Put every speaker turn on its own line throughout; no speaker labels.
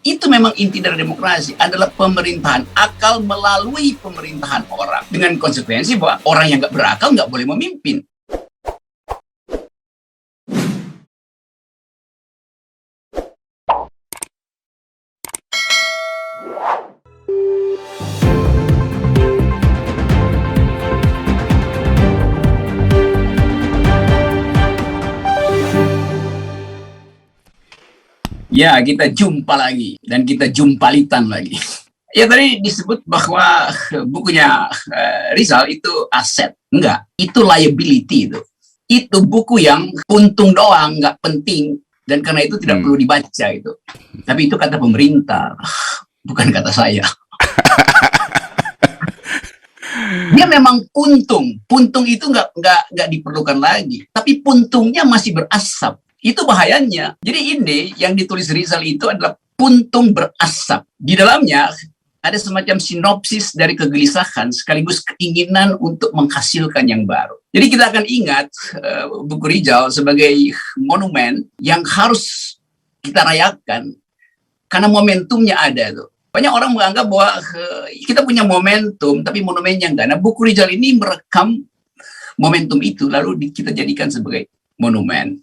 Itu memang inti dari demokrasi adalah pemerintahan akal melalui pemerintahan orang. Dengan konsekuensi bahwa orang yang nggak berakal nggak boleh memimpin. Ya, kita jumpa lagi dan kita jumpalitan lagi. Ya, tadi disebut bahwa bukunya Rizal itu aset. Enggak, itu liability itu. Itu buku yang untung doang, nggak penting. Dan karena itu tidak perlu dibaca itu. Tapi itu kata pemerintah, bukan kata saya. Dia memang puntung. Puntung itu nggak diperlukan lagi. Tapi puntungnya masih berasap. Itu bahayanya. Jadi ini yang ditulis Rizal itu adalah puntung berasap. Di dalamnya ada semacam sinopsis dari kegelisahan sekaligus keinginan untuk menghasilkan yang baru. Jadi kita akan ingat buku Rizal sebagai monumen yang harus kita rayakan karena momentumnya ada tuh. Banyak orang menganggap bahwa kita punya momentum tapi monumennya enggak. Nah, buku Rizal ini merekam momentum itu lalu kita jadikan sebagai monumen.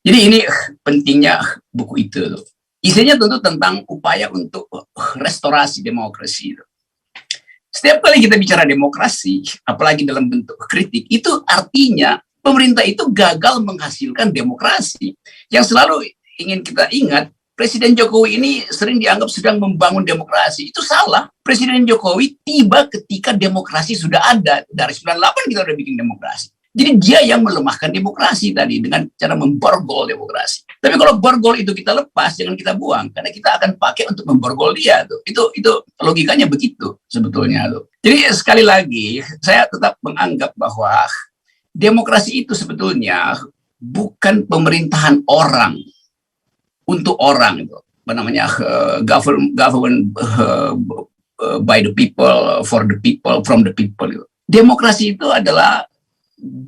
Jadi ini pentingnya buku itu. Isinya tentu tentang upaya untuk restorasi demokrasi. Setiap kali kita bicara demokrasi, apalagi dalam bentuk kritik, itu artinya pemerintah itu gagal menghasilkan demokrasi. Yang selalu ingin kita ingat, Presiden Jokowi ini sering dianggap sedang membangun demokrasi. Itu salah. Presiden Jokowi tiba ketika demokrasi sudah ada. Dari 98 kita udah bikin demokrasi. Jadi dia yang melemahkan demokrasi tadi dengan cara memborgol demokrasi. Tapi kalau borgol itu kita lepas, jangan kita buang karena kita akan pakai untuk memborgol dia tuh. Itu logikanya begitu sebetulnya tuh. Jadi sekali lagi saya tetap menganggap bahwa demokrasi itu sebetulnya bukan pemerintahan orang untuk orang itu. Apa namanya government by the people, for the people, from the people itu. Demokrasi itu adalah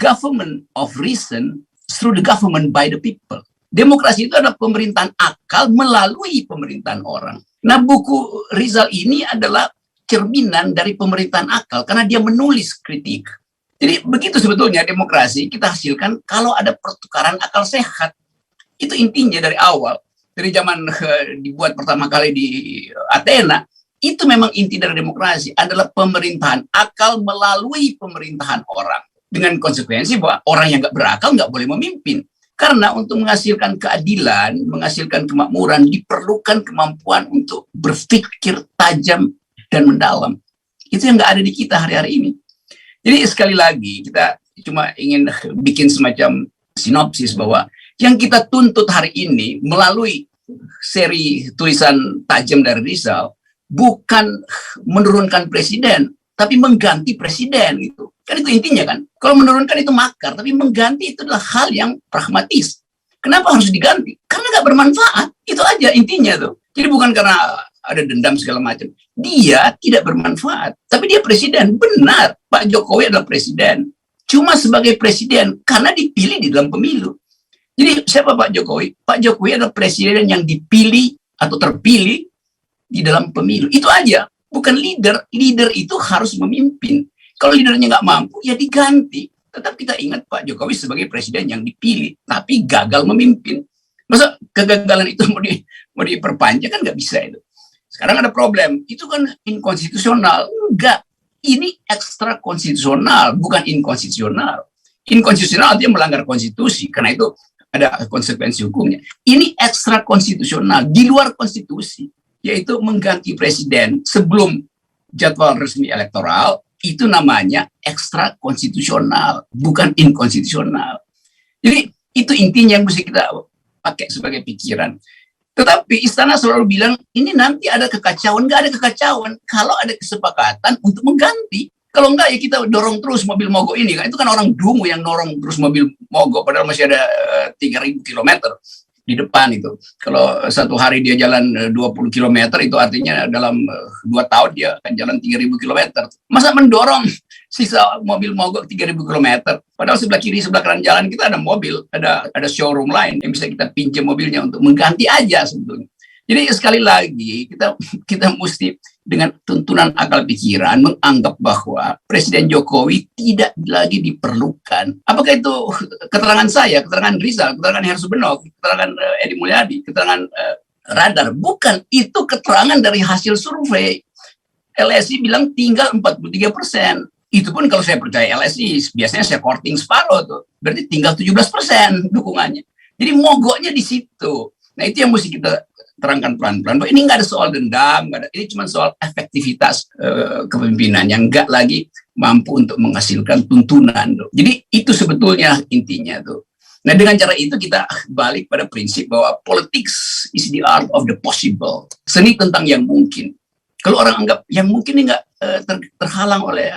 government of reason through the government by the people. Demokrasi itu adalah pemerintahan akal melalui pemerintahan orang. Nah, buku Rizal ini adalah cerminan dari pemerintahan akal karena dia menulis kritik. Jadi begitu sebetulnya demokrasi kita hasilkan kalau ada pertukaran akal sehat. Itu intinya dari awal. Dari zaman dibuat pertama kali di Athena, itu memang inti dari demokrasi adalah pemerintahan akal melalui pemerintahan orang. Dengan konsekuensi bahwa orang yang nggak berakal nggak boleh memimpin. Karena untuk menghasilkan keadilan, menghasilkan kemakmuran, diperlukan kemampuan untuk berpikir tajam dan mendalam. Itu yang nggak ada di kita hari-hari ini. Jadi sekali lagi, kita cuma ingin bikin semacam sinopsis bahwa yang kita tuntut hari ini melalui seri tulisan tajam dari Rizal, bukan menurunkan presiden, tapi mengganti presiden gitu. Kan itu intinya kan. Kalau menurunkan itu makar, tapi mengganti itu adalah hal yang pragmatis. Kenapa harus diganti? Karena nggak bermanfaat. Itu aja intinya tuh. Jadi bukan karena ada dendam segala macam. Dia tidak bermanfaat. Tapi dia presiden. Benar, Pak Jokowi adalah presiden. Cuma sebagai presiden karena dipilih di dalam pemilu. Jadi siapa Pak Jokowi? Pak Jokowi adalah presiden yang dipilih atau terpilih di dalam pemilu. Itu aja. Bukan leader. Leader itu harus memimpin. Kalau leadernya nggak mampu, ya diganti. Tetap kita ingat Pak Jokowi sebagai presiden yang dipilih, tapi gagal memimpin. Masa kegagalan itu mau diperpanjang kan nggak bisa itu. Sekarang ada problem, itu kan inkonstitusional. Enggak, ini ekstra konstitusional, bukan inkonstitusional. Inkonstitusional artinya melanggar konstitusi, karena itu ada konsekuensi hukumnya. Ini ekstra konstitusional, di luar konstitusi, yaitu mengganti presiden sebelum jadwal resmi elektoral. Itu namanya ekstra konstitusional, bukan inkonstitusional. Jadi itu intinya yang mesti kita pakai sebagai pikiran. Tetapi istana selalu bilang, ini nanti ada kekacauan. Nggak ada kekacauan kalau ada kesepakatan untuk mengganti. Kalau enggak ya kita dorong terus mobil mogok ini. Itu kan orang dungu yang dorong terus mobil mogok, padahal masih ada 3.000 kilometer di depan itu. Kalau satu hari dia jalan 20 km, itu artinya dalam 2 tahun dia akan jalan 3.000 km. Masa mendorong sisa mobil mogok 3.000 km? Padahal sebelah kiri, sebelah kanan jalan kita ada mobil, ada showroom lain yang bisa kita pinjam mobilnya untuk mengganti aja sebetulnya. Jadi sekali lagi kita mesti dengan tuntunan akal pikiran menganggap bahwa Presiden Jokowi tidak lagi diperlukan. Apakah itu keterangan saya, keterangan Rizal, keterangan Hersubenok, keterangan Edi Mulyadi, keterangan Radar? Bukan, itu keterangan dari hasil survei. LSI bilang tinggal 43%. Itu pun kalau saya percaya LSI, biasanya saya courting separuh tuh. Berarti tinggal 17% dukungannya. Jadi mogoknya di situ. Nah itu yang mesti kita terangkan pelan-pelan. Ini nggak ada soal dendam, ini cuma soal efektivitas kepemimpinan yang nggak lagi mampu untuk menghasilkan tuntunan. Jadi itu sebetulnya intinya tuh. Nah dengan cara itu kita balik pada prinsip bahwa politics is the art of the possible. Seni tentang yang mungkin. Kalau orang anggap yang mungkin ini nggak terhalang oleh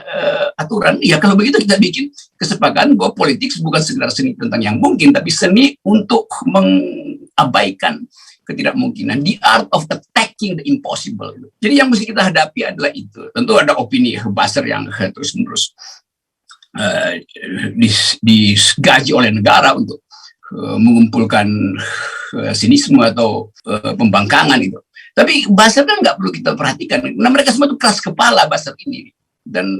aturan, ya kalau begitu kita bikin kesepakatan bahwa politik bukan sekedar seni tentang yang mungkin, tapi seni untuk mengabaikan ketidakmungkinan, the art of attacking the impossible. Jadi yang mesti kita hadapi adalah itu. Tentu ada opini buzzer yang terus-menerus digaji oleh negara untuk mengumpulkan sinisme atau pembangkangan itu. Tapi buzzer kan nggak perlu kita perhatikan. Nah mereka semua itu keras kepala buzzer ini. Dan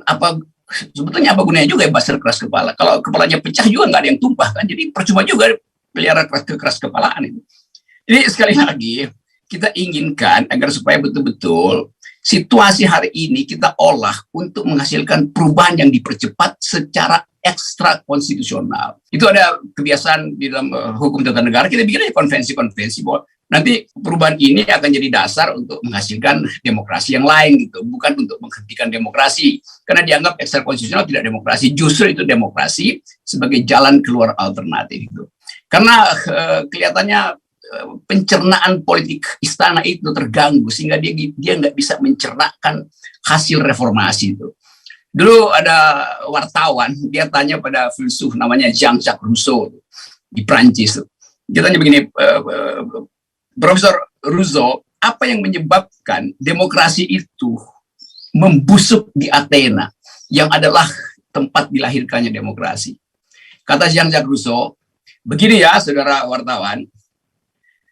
sebetulnya apa gunanya juga ya buzzer keras kepala? Kalau kepalanya pecah juga nggak ada yang tumpah kan. Jadi percuma juga pelihara keras kepalaan itu. Jadi sekali lagi kita inginkan agar supaya betul-betul situasi hari ini kita olah untuk menghasilkan perubahan yang dipercepat secara ekstra konstitusional. Itu ada kebiasaan di dalam hukum tata negara, kita bikin aja konvensi-konvensi bahwa nanti perubahan ini akan jadi dasar untuk menghasilkan demokrasi yang lain gitu, bukan untuk menghentikan demokrasi. Karena dianggap ekstra konstitusional tidak demokrasi, justru itu demokrasi sebagai jalan keluar alternatif itu. Karena kelihatannya pencernaan politik istana itu terganggu sehingga dia nggak bisa mencernakan hasil reformasi itu. Dulu ada wartawan, dia tanya pada filsuf namanya Jean-Jacques Rousseau di Prancis. Dia tanya begini, Profesor Rousseau, apa yang menyebabkan demokrasi itu membusuk di Athena yang adalah tempat dilahirkannya demokrasi? Kata Jean-Jacques Rousseau, begini ya saudara wartawan,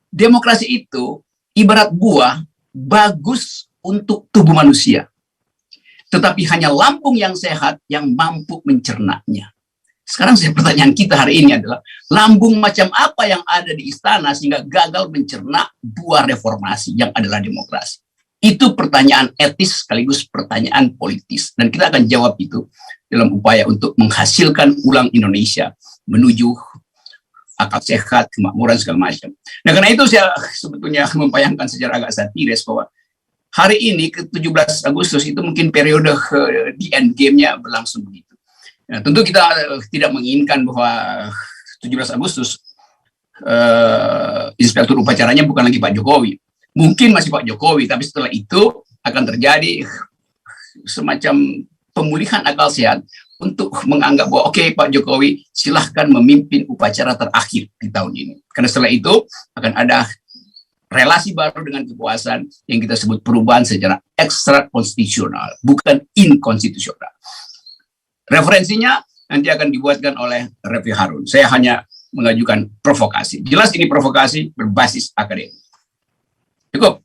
demokrasi itu ibarat buah bagus untuk tubuh manusia. Tetapi hanya lambung yang sehat yang mampu mencernanya. Sekarang pertanyaan kita hari ini adalah, lambung macam apa yang ada di istana sehingga gagal mencerna buah reformasi yang adalah demokrasi? Itu pertanyaan etis sekaligus pertanyaan politis. Dan kita akan jawab itu dalam upaya untuk menghasilkan ulang Indonesia menuju akal sehat, kemakmuran segala macam. Nah karena itu saya sebetulnya membayangkan secara agak satiris bahwa hari ini ke 17 Agustus itu mungkin periode di end game-nya berlangsung begitu. Nah, tentu kita tidak menginginkan bahwa 17 Agustus inspektur upacaranya bukan lagi Pak Jokowi. Mungkin masih Pak Jokowi, tapi setelah itu akan terjadi semacam pemulihan akal sehat untuk menganggap bahwa oke, Pak Jokowi silahkan memimpin upacara terakhir di tahun ini. Karena setelah itu akan ada relasi baru dengan kekuasaan yang kita sebut perubahan secara ekstra konstitusional, bukan inkonstitusional. Referensinya nanti akan dibuatkan oleh Refli Harun. Saya hanya mengajukan provokasi. Jelas ini provokasi berbasis akademik. Cukup.